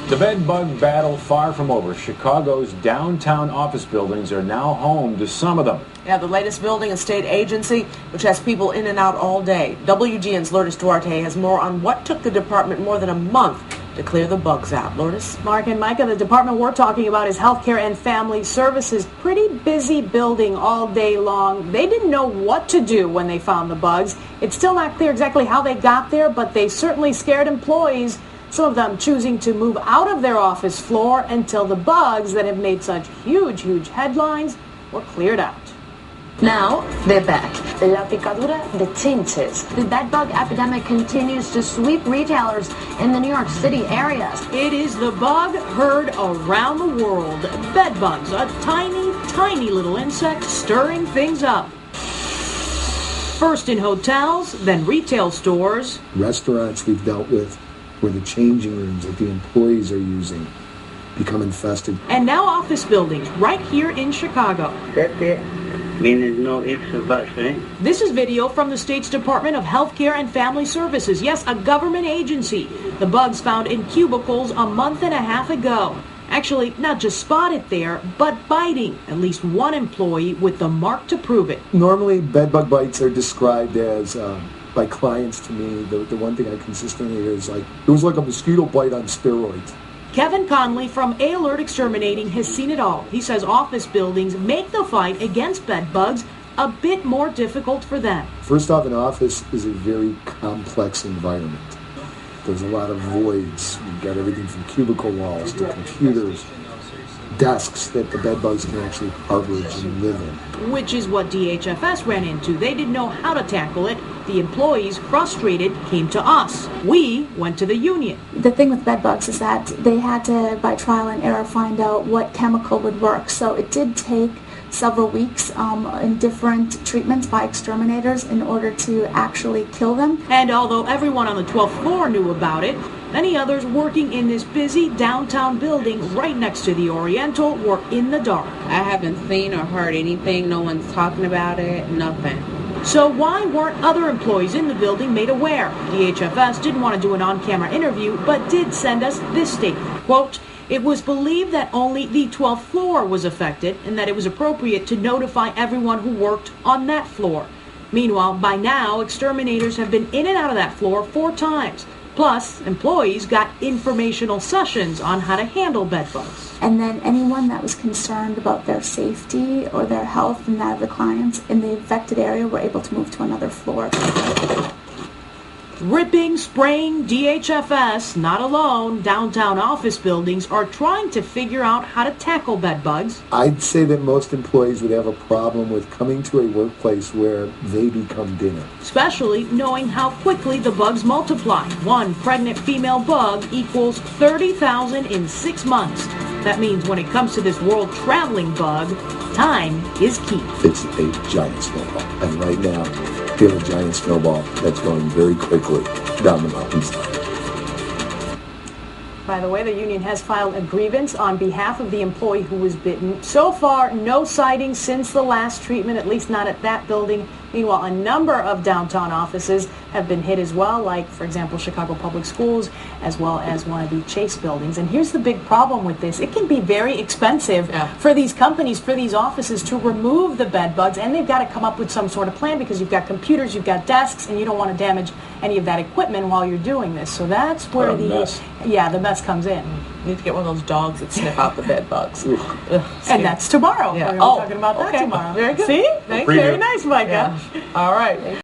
The bed bug battle far from over. Chicago's downtown office buildings are now home to some of them. Yeah, the latest building, a state agency, which has people in and out all day. WGN's Lourdes Duarte has more on what took the department more than a month to clear the bugs out. Lourdes? Mark and Micah, the department we're talking about is Healthcare and Family Services. Pretty busy building all day long. They didn't know what to do when they found the bugs. It's still not clear exactly how they got there, but they certainly scared employees, some of them choosing to move out of their office floor until the bugs that have made such huge headlines were cleared out. Now, they're back. La picadura de chinches. The bedbug epidemic continues to sweep retailers in the New York City area. It is the bug heard around the world. Bedbugs, a tiny little insect stirring things up. First in hotels, then retail stores. Restaurants we've dealt with where the changing rooms that the employees are using become infested. And now office buildings right here in Chicago. That's it. I mean, there's no ifs or buts, right? This is video from the state's Department of Healthcare and Family Services. Yes, a government agency. The bugs found in cubicles a month and a half ago. Actually, not just spotted there, but biting at least one employee with the mark to prove it. Normally, bedbug bites are described as, by clients to me, the one thing I consistently hear is like, it was like a mosquito bite on steroids. Kevin Conley from A-Alert Exterminating has seen it all. He says office buildings make the fight against bed bugs a bit more difficult for them. First off, an office is a very complex environment. There's a lot of voids. You've got everything from cubicle walls to computers, desks that the bed bugs can actually harborage and live in. Which is what DHFS ran into. They didn't know how to tackle it. The employees, frustrated, came to us. We went to the union. The thing with bedbugs is that they had to, by trial and error, find out what chemical would work. So it did take several weeks in different treatments by exterminators in order to actually kill them. And although everyone on the 12th floor knew about it, many others working in this busy downtown building right next to the Oriental were in the dark. I haven't seen or heard anything. No one's talking about it. Nothing. So why weren't other employees in the building made aware? DHFS didn't want to do an on-camera interview, but did send us this statement. Quote, "It was believed that only the 12th floor was affected and that it was appropriate to notify everyone who worked on that floor. Meanwhile, by now, exterminators have been in and out of that floor 4 times. Plus, employees got informational sessions on how to handle bedbugs." And then anyone that was concerned about their safety or their health and that of the clients in the affected area were able to move to another floor. Ripping, spraying, DHFS, not alone. Downtown office buildings are trying to figure out how to tackle bedbugs. I'd say that most employees would have a problem with coming to a workplace where they become dinner. Especially knowing how quickly the bugs multiply. One pregnant female bug equals 30,000 in 6 months. That means when it comes to this world traveling bug, time is key. It's a giant snowball. And right now, feel a giant snowball that's going very quickly down the mountainside. By the way, the union has filed a grievance on behalf of the employee who was bitten. So far, no sightings since the last treatment, at least not at that building. Meanwhile, a number of downtown offices have been hit as well, like, for example, Chicago Public Schools, as well as one of the Chase buildings. And here's the big problem with this. It can be very expensive for these companies, for these offices to remove the bed bugs, and they've got to come up with some sort of plan because you've got computers, you've got desks, and you don't want to damage any of that equipment while you're doing this. So that's where the mess comes in. You need to get one of those dogs that sniff out the bed bugs. And that's tomorrow. Yeah. We're talking about that tomorrow. Very good. See? Thank Very you. nice, Micah. Yeah. All right.